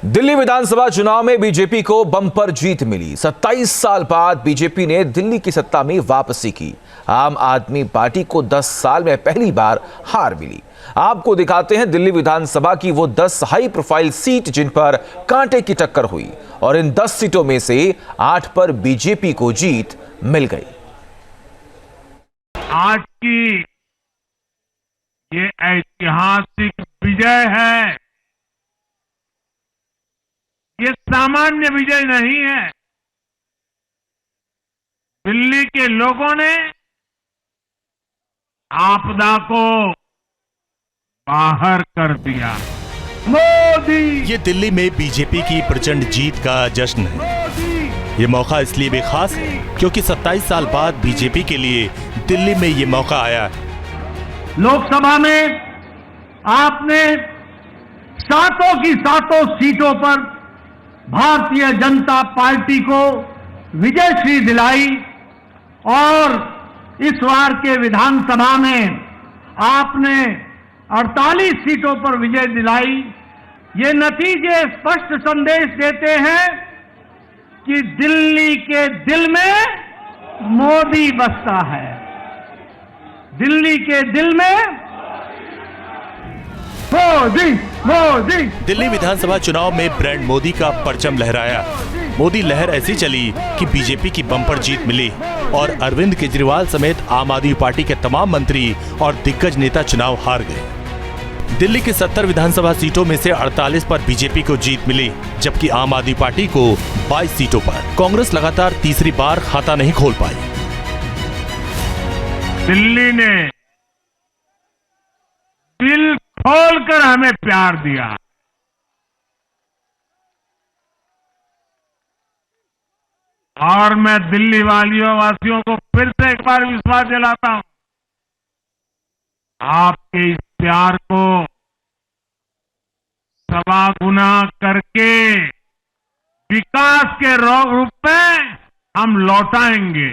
दिल्ली विधानसभा चुनाव में बीजेपी को बम्पर जीत मिली। 27 साल बाद बीजेपी ने दिल्ली की सत्ता में वापसी की। आम आदमी पार्टी को 10 साल में पहली बार हार मिली। आपको दिखाते हैं दिल्ली विधानसभा की वो 10 हाई प्रोफाइल सीट जिन पर कांटे की टक्कर हुई और इन 10 सीटों में से 8 पर बीजेपी को जीत मिल गई। आज की ये ऐतिहासिक विजय है। ये सामान्य विजय नहीं है। दिल्ली के लोगों ने आपदा को बाहर कर दिया। मोदी, ये दिल्ली में बीजेपी की प्रचंड जीत का जश्न है। ये मौका इसलिए भी खास है क्योंकि 27 साल बाद बीजेपी के लिए दिल्ली में ये मौका आया है। लोकसभा में आपने सातों की सातों सीटों पर भारतीय जनता पार्टी को विजयश्री दिलाई और इस बार के विधानसभा में आपने 48 सीटों पर विजय दिलाई। ये नतीजे स्पष्ट संदेश देते हैं कि दिल्ली के दिल में मोदी बसता है। दिल्ली के दिल में मोदी मोदी। दिल्ली विधानसभा चुनाव में ब्रांड मोदी का परचम लहराया। मोदी लहर ऐसी चली कि बीजेपी की बम्पर जीत मिली और अरविंद केजरीवाल समेत आम आदमी पार्टी के तमाम मंत्री और दिग्गज नेता चुनाव हार गए। दिल्ली की 70 विधानसभा सीटों में से 48 पर बीजेपी को जीत मिली, जबकि आम आदमी पार्टी को 22 सीटों पर। कांग्रेस लगातार तीसरी बार खाता नहीं खोल पाई। दिल्ली ने दिल खोलकर हमें प्यार दिया। और मैं दिल्ली वासियों को फिर से एक बार विश्वास दिलाता हूं, आपके इस प्यार को सवा गुना करके विकास के रूप में हम लौटाएंगे।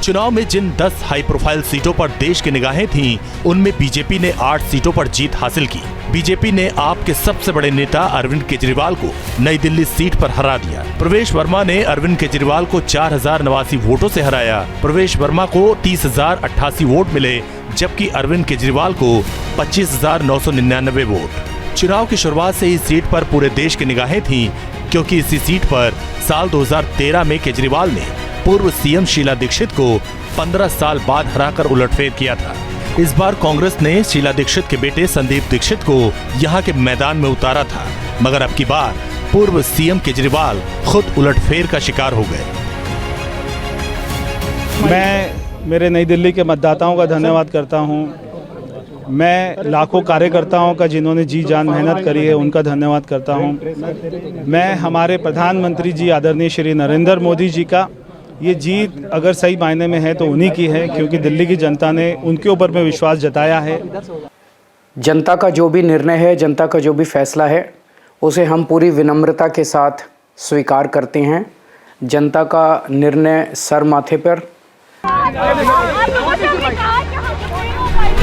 चुनाव में जिन 10 हाई प्रोफाइल सीटों पर देश की निगाहें थीं, उनमें बीजेपी ने 8 सीटों पर जीत हासिल की। बीजेपी ने आप के सबसे बड़े नेता अरविंद केजरीवाल को नई दिल्ली सीट पर हरा दिया। प्रवेश वर्मा ने अरविंद केजरीवाल को 4089 वोटों से हराया। प्रवेश वर्मा को 30,088 वोट मिले, जबकि अरविंद केजरीवाल को 25,999 वोट। चुनाव की शुरुआत से इस सीट पर पूरे देश की निगाहें थीं, क्योंकि इसी सीट पर साल 2013 में केजरीवाल ने पूर्व सीएम शीला दीक्षित को 15 साल बाद हराकर उलटफेर किया था। इस बार कांग्रेस ने शीला दीक्षित के बेटे संदीप दीक्षित को यहां के मैदान में उतारा था, मगर अब की बार पूर्व सीएम केजरीवाल खुद उलटफेर का शिकार हो गए। मैं मेरे नई दिल्ली के मतदाताओं का धन्यवाद करता हूं। मैं लाखों कार्यकर्ताओं का जिन्होंने जी जान मेहनत करी है उनका धन्यवाद करता हूं। मैं हमारे प्रधानमंत्री जी आदरणीय श्री नरेंद्र मोदी जी का, ये जीत अगर सही मायने में है तो उन्हीं की है, क्योंकि दिल्ली की जनता ने उनके ऊपर में विश्वास जताया है। जनता का जो भी निर्णय है, जनता का जो भी फैसला है, उसे हम पूरी विनम्रता के साथ स्वीकार करते हैं। जनता का निर्णय सर माथे पर।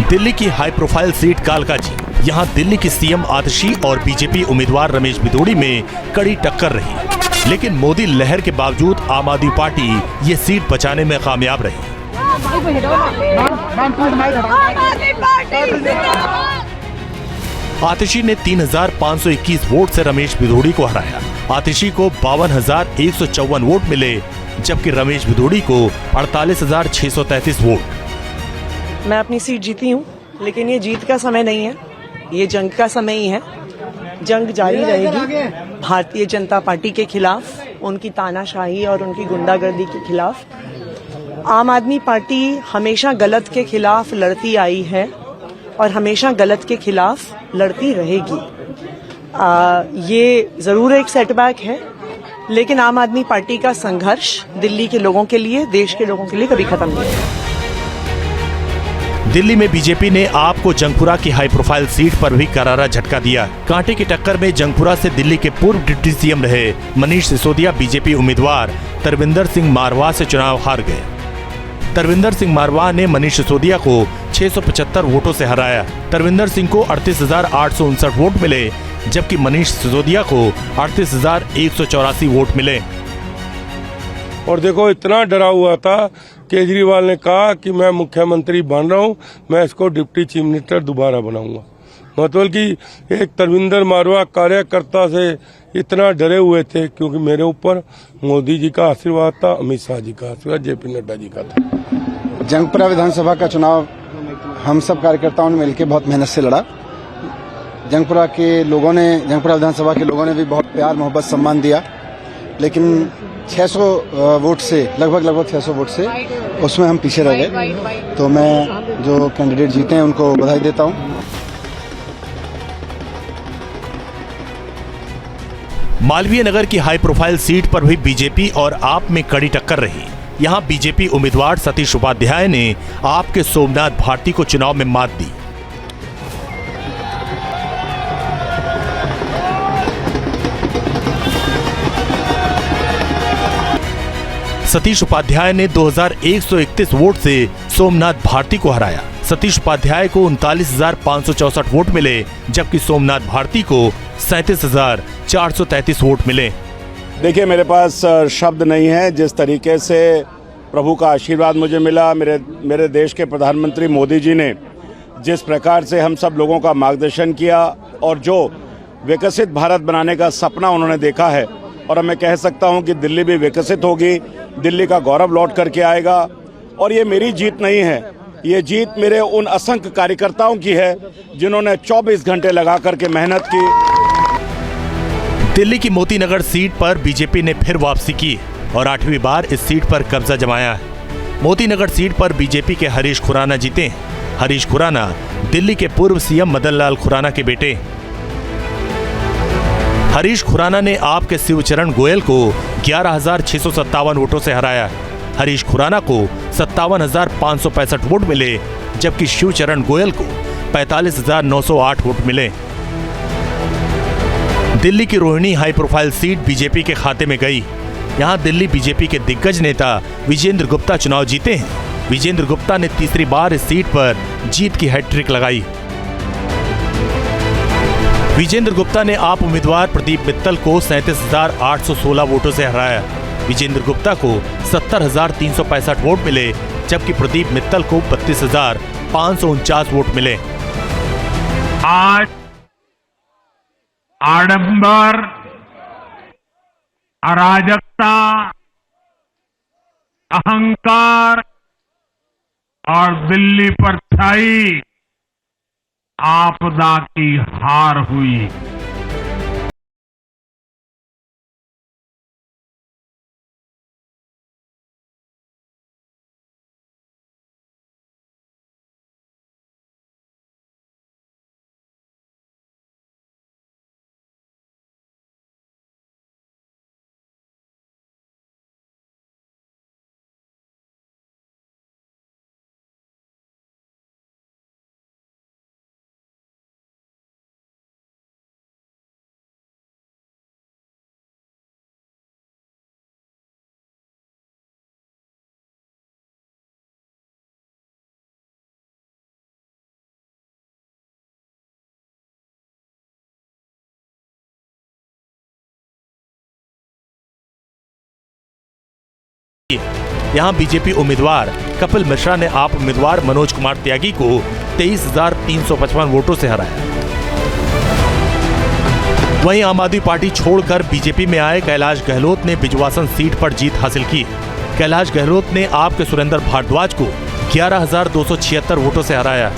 दिल्ली की हाई प्रोफाइल सीट कालकाजी, यहाँ दिल्ली की सीएम आतिशी और बीजेपी उम्मीदवार रमेश बिधूड़ी में कड़ी टक्कर रही, लेकिन मोदी लहर के बावजूद आम आदमी पार्टी ये सीट बचाने में कामयाब रही। आतिशी ने 3,521 वोट से रमेश बिधूड़ी को हराया। आतिशी को 52,154 वोट मिले, जबकि रमेश बिधूड़ी को 48,633 वोट। मैं अपनी सीट जीती हूँ, लेकिन ये जीत का समय नहीं है, ये जंग का समय ही है। जंग जारी रहेगी भारतीय जनता पार्टी के खिलाफ, उनकी तानाशाही और उनकी गुंडागर्दी के खिलाफ। आम आदमी पार्टी हमेशा गलत के खिलाफ लड़ती आई है और हमेशा गलत के खिलाफ लड़ती रहेगी। ये जरूर एक सेटबैक है, लेकिन आम आदमी पार्टी का संघर्ष दिल्ली के लोगों के लिए, देश के लोगों के लिए कभी खत्म नहीं है। दिल्ली में बीजेपी ने आपको जंगपुरा की हाई प्रोफाइल सीट पर भी करारा झटका दिया। कांटे की टक्कर में जंगपुरा से दिल्ली के पूर्व डिप्टी सीएम रहे मनीष सिसोदिया बीजेपी उम्मीदवार तरविंदर सिंह मारवाह से चुनाव हार गए। तरविंदर सिंह मारवाह ने मनीष सिसोदिया को 675 वोटों से हराया। तरविंदर सिंह को 38,859 वोट मिले, जबकि मनीष सिसोदिया को 38,184 वोट मिले। और देखो, इतना डरा हुआ था, केजरीवाल ने कहा कि मैं मुख्यमंत्री बन रहा हूं, मैं इसको डिप्टी चीफ मिनिस्टर दोबारा बनाऊंगा। मतलब कि एक तरविंदर मारवा कार्यकर्ता से इतना डरे हुए थे, क्योंकि मेरे ऊपर मोदी जी का आशीर्वाद था, अमित शाह जी का आशीर्वाद, जेपी नड्डा जी का था। जंगपुरा विधानसभा का चुनाव हम सब कार्यकर्ताओं ने मिलकर बहुत मेहनत से लड़ा। जंगपुरा विधानसभा के लोगों ने भी बहुत प्यार मोहब्बत सम्मान दिया, लेकिन 600 वोट से लगभग 600 वोट से उसमें हम पीछे रह गए। तो मैं जो कैंडिडेट जीते हैं उनको बधाई देता हूं। मालवीय नगर की हाई प्रोफाइल सीट पर भी बीजेपी और आप में कड़ी टक्कर रही। यहां बीजेपी उम्मीदवार सतीश उपाध्याय ने आप के सोमनाथ भारती को चुनाव में मात दी। सतीश उपाध्याय ने 2131 वोट से सोमनाथ भारती को हराया। सतीश उपाध्याय को 39,564 वोट मिले, जबकि सोमनाथ भारती को 37,433 वोट मिले। देखिए, मेरे पास शब्द नहीं है। जिस तरीके से प्रभु का आशीर्वाद मुझे मिला, मेरे देश के प्रधानमंत्री मोदी जी ने जिस प्रकार से हम सब लोगों का मार्गदर्शन किया और जो विकसित भारत बनाने का सपना उन्होंने देखा है, और मैं कह सकता हूं कि दिल्ली भी विकसित होगी, दिल्ली का गौरव लौट करके आएगा। और ये मेरी जीत नहीं है, ये जीत मेरे उन असंख्य कार्यकर्ताओं की है जिन्होंने 24 घंटे लगा करके मेहनत की। दिल्ली की मोती नगर सीट पर बीजेपी ने फिर वापसी की और 8वीं बार इस सीट पर कब्जा जमाया है। मोती नगर सीट पर बीजेपी के हरीश खुराना जीते हैं। हरीश खुराना दिल्ली के पूर्व सीएम मदन लाल खुराना के बेटे। हरीश खुराना ने आपके शिवचरण गोयल को 11,657 वोटों से हराया। हरीश खुराना को 57,565 वोट मिले, जबकि शिवचरण गोयल को 45,908 वोट मिले। दिल्ली की Rohini high profile seat BJP के खाते में गई। यहां दिल्ली बीजेपी के दिग्गज नेता विजेंद्र गुप्ता चुनाव जीते हैं। विजेंद्र गुप्ता ने तीसरी बार इस सीट पर जीत की हैट्रिक लगाई। विजेंद्र गुप्ता ने आप उम्मीदवार प्रदीप मित्तल को 37,816 वोटों से हराया। विजेंद्र गुप्ता को 70,365 वोट मिले, जबकि प्रदीप मित्तल को 32,549 वोट मिले। आज आडंबर, अराजकता, अहंकार और दिल्ली पर छाई आपदा की हार हुई। यहां बीजेपी उम्मीदवार कपिल मिश्रा ने आप उम्मीदवार मनोज कुमार त्यागी को 23,355 वोटों से हराया। वहीं आम आदमी पार्टी छोड़कर बीजेपी में आए कैलाश गहलोत ने बिजवासन सीट पर जीत हासिल की। कैलाश गहलोत ने आपके सुरेंद्र भारद्वाज को 11,276 वोटों से हराया।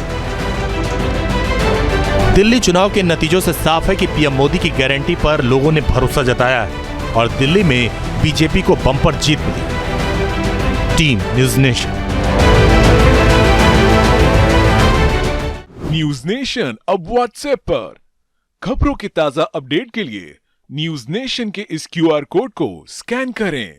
दिल्ली चुनाव के नतीजों से साफ है कि पीएम मोदी की गारंटी पर लोगों ने भरोसा जताया है और दिल्ली में बीजेपी को बम्पर जीत मिली। Team news nation. News nation अब व्हाट्सएप पर खबरों के ताजा अपडेट के लिए न्यूज़ नेशन के इस QR कोड को स्कैन करें।